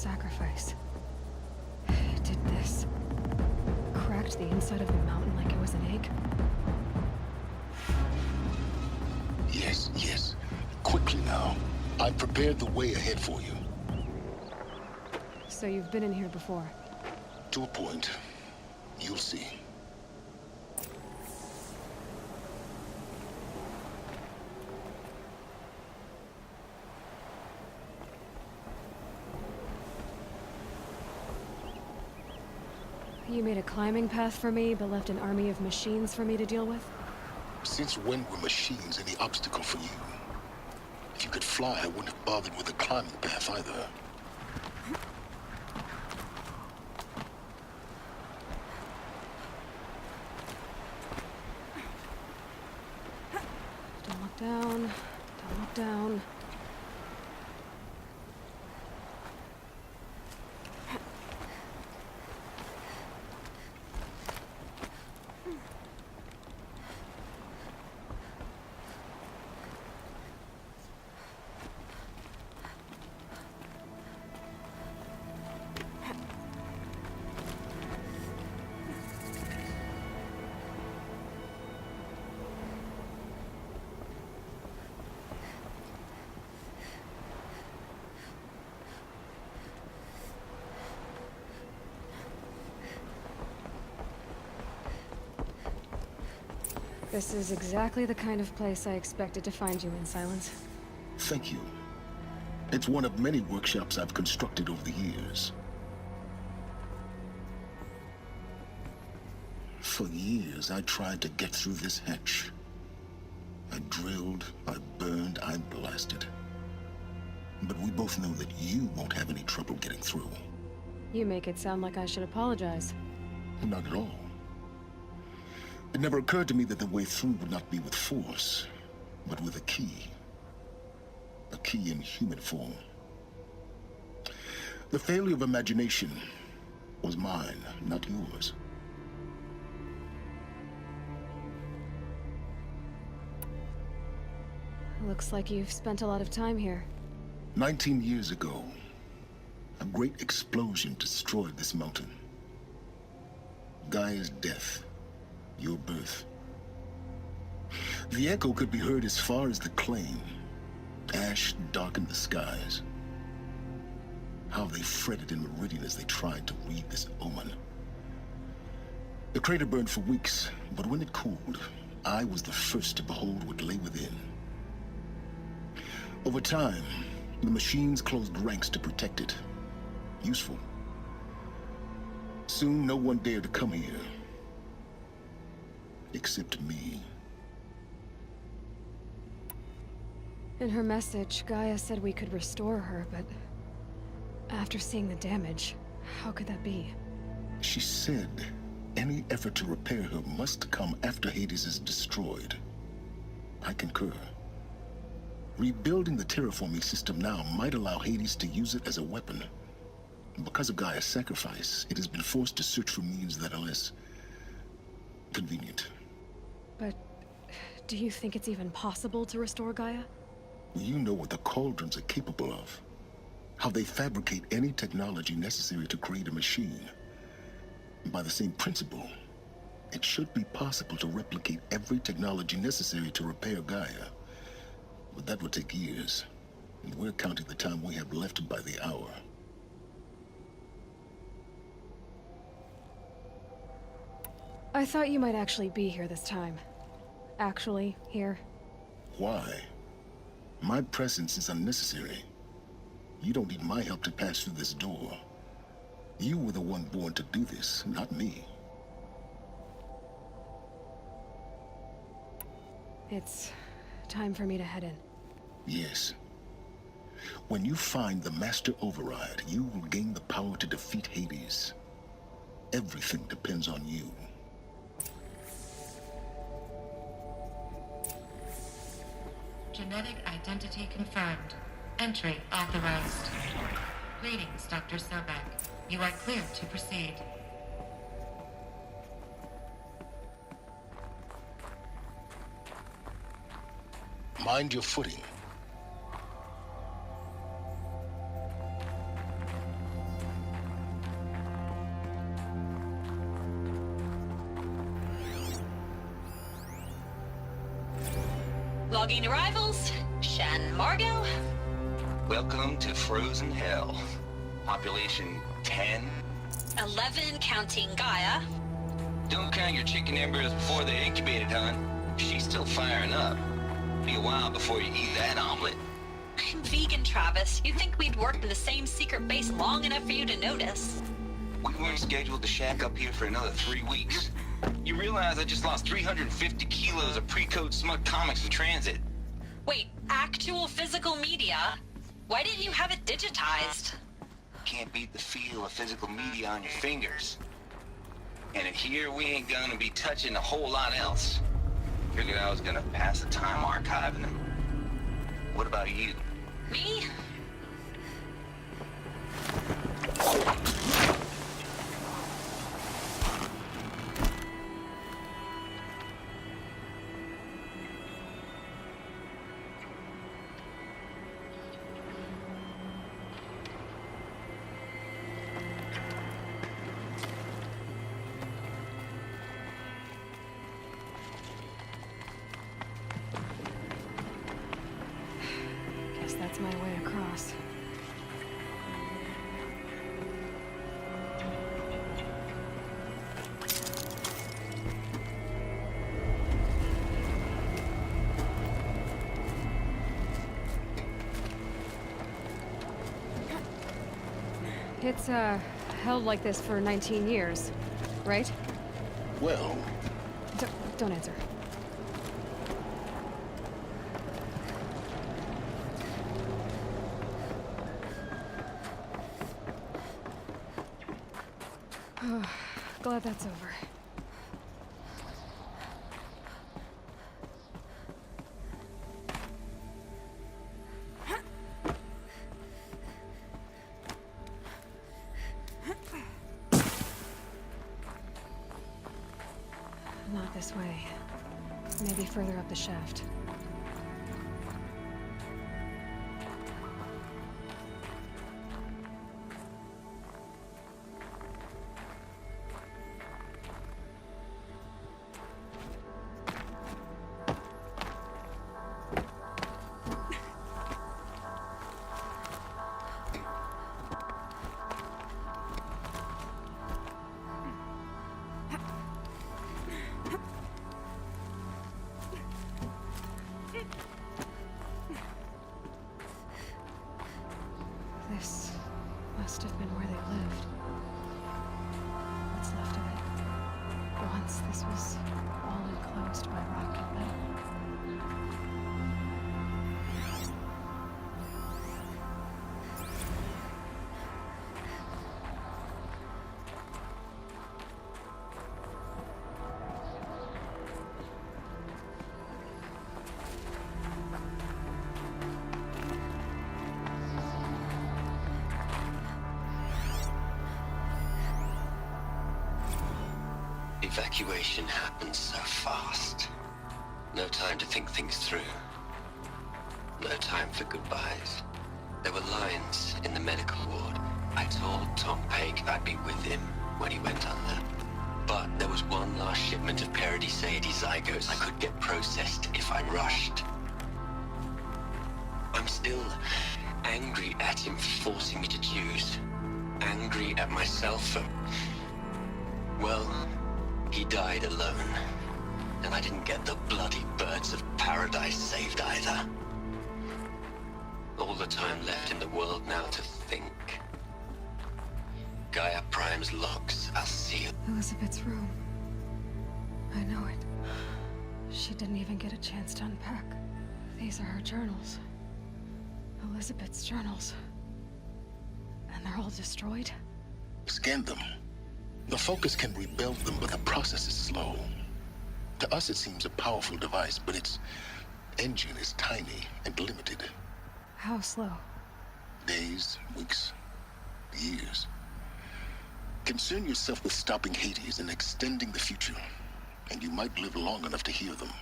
sacrifice. It did this. Cracked the inside of the mountain like it was an egg. Yes, yes. Quickly now. I've prepared the way ahead for you. So you've been in here before? To a point. You'll see. You made a climbing path for me, but left an army of machines for me to deal with? Since when were machines any obstacle for you? If you could fly, I wouldn't have bothered with a climbing path either. Don't look down. Don't look down. This is exactly the kind of place I expected to find you in, Silence. Thank you. It's one of many workshops I've constructed over the years. For years, I tried to get through this hatch. I drilled, I burned, I blasted. But we both know that you won't have any trouble getting through. You make it sound like I should apologize. Not at all. It never occurred to me that the way through would not be with force, but with a key. A key in human form. The failure of imagination was mine, not yours. Looks like you've spent a lot of time here. 19 years ago, a great explosion destroyed this mountain. Gaia's death. Your birth. The echo could be heard as far as the Claim. Ash darkened the skies. How they fretted in Meridian as they tried to read this omen. The crater burned for weeks, but when it cooled, I was the first to behold what lay within. Over time, the machines closed ranks to protect it. Useful. Soon, no one dared to come here. Except me. In her message, Gaia said we could restore her, but after seeing the damage, how could that be? She said any effort to repair her must come after Hades is destroyed. I concur. Rebuilding the terraforming system now might allow Hades to use it as a weapon. Because of Gaia's sacrifice, it has been forced to search for means that are less convenient. But do you think it's even possible to restore Gaia? You know what the Cauldrons are capable of. How they fabricate any technology necessary to create a machine. By the same principle, it should be possible to replicate every technology necessary to repair Gaia. But that would take years, and we're counting the time we have left by the hour. I thought you might actually be here this time. Actually, here. Why? My presence is unnecessary. You don't need my help to pass through this door. You were the one born to do this, not me. It's time for me to head in. Yes. When you find the Master Override, you will gain the power to defeat Hades. Everything depends on you. Genetic identity confirmed. Entry authorized. Greetings, Dr. Sobek. You are clear to proceed. Mind your footing. logging arrivals. Shan Margot. Welcome to Frozen Hell. Population 10. 11 counting Gaia. Don't count your chicken embryos before they're incubated, hon. She's still firing up. Be a while before you eat that omelet. I'm vegan, Travis. You'd think we'd worked in the same secret base long enough for you to notice. We weren't scheduled to shack up here for another 3 weeks. You realize I just lost 350 kilos of pre-code smut comics in transit? Wait, actual physical media? Why didn't you have it digitized? Can't beat the feel of physical media on your fingers. And in here, we ain't gonna be touching a whole lot else. Figured I was gonna pass the time archiving them. What about you? Me? Guess that's my way across. It's, held like this for 19 years, right? Well, Don't answer. Glad that's over. Not this way. Maybe further up the shaft. This must have been where they lived. What's left of it. Once this was all enclosed by rock and metal. Evacuation happened so fast. No time to think things through. No time for goodbyes. There were lines in the medical ward. I told Tom Peg I'd be with him when he went under. But there was one last shipment of Paradiseidae zygotes I could get processed if I rushed. I'm still angry at him for forcing me to choose. Angry at myself for... well... he died alone, and I didn't get the bloody birds of paradise saved either. All the time left in the world now to think. Gaia Prime's logs are sealed. Elizabeth's room. I know it. She didn't even get a chance to unpack. These are her journals. Elizabeth's journals. And they're all destroyed? scan them. The Focus can rebuild them, but the process is slow. To us, it seems a powerful device, but its engine is tiny and limited. How slow? Days, weeks, years. Concern yourself with stopping Hades and extending the future, and you might live long enough to hear them.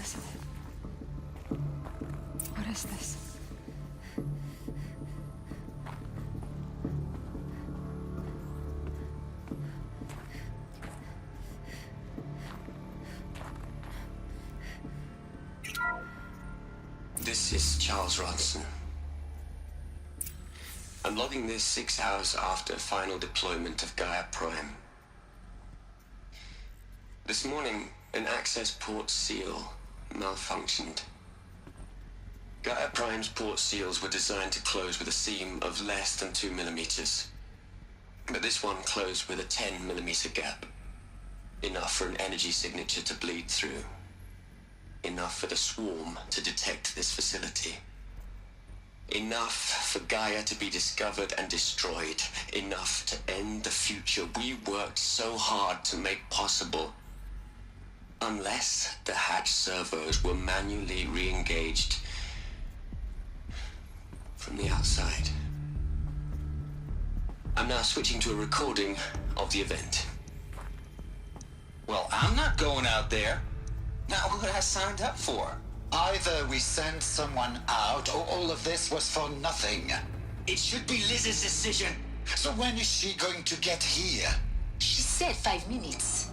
Elizabeth. What is this? This is Charles Ronson. I'm logging this 6 hours after final deployment of Gaia Prime. This morning, an access port seal malfunctioned. Gaia Prime's port seals were designed to close with a seam of less than 2 millimeters. But this one closed with a 10 millimeter gap. Enough for an energy signature to bleed through. Enough for the swarm to detect this facility. Enough for Gaia to be discovered and destroyed. Enough to end the future we worked so hard to make possible. Unless the hatch servos were manually re-engaged from the outside. I'm now switching to a recording of the event. Well, I'm not going out there. Not what I signed up for. Either we send someone out, or all of this was for nothing. It should be Liz's decision. So when is she going to get here? She said 5 minutes.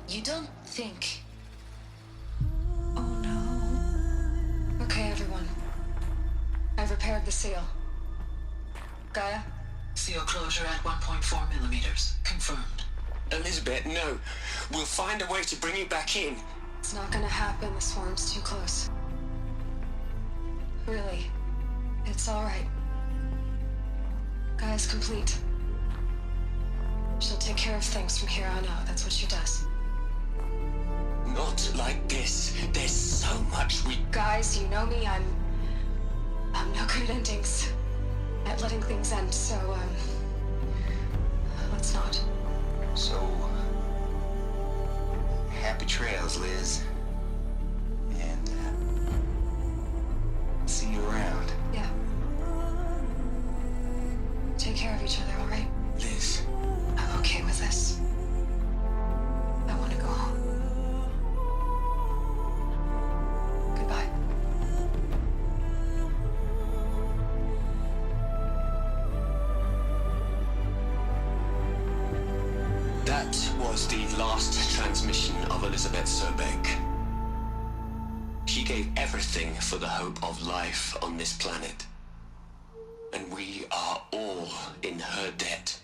You don't think... Oh no. Okay, everyone. I've repaired the seal. Gaia? Seal closure at 1.4 millimeters. Confirmed. Elizabeth, no. We'll find a way to bring you back in. It's not gonna happen. The swarm's too close. Really. It's alright. Gaia's complete. She'll take care of things from here on out. That's what she does. Not like this. There's so much we... Guys, you know me. I'm no good at endings. At letting things end, so, let's not. So, happy trails, Liz. And, see you around. Yeah. Take care of each other, alright? Liz. I'm okay with this. I want to go home. Goodbye. That was the last transmission of Elizabeth Sobeck. She gave everything for the hope of life on this planet. And we are all in her debt.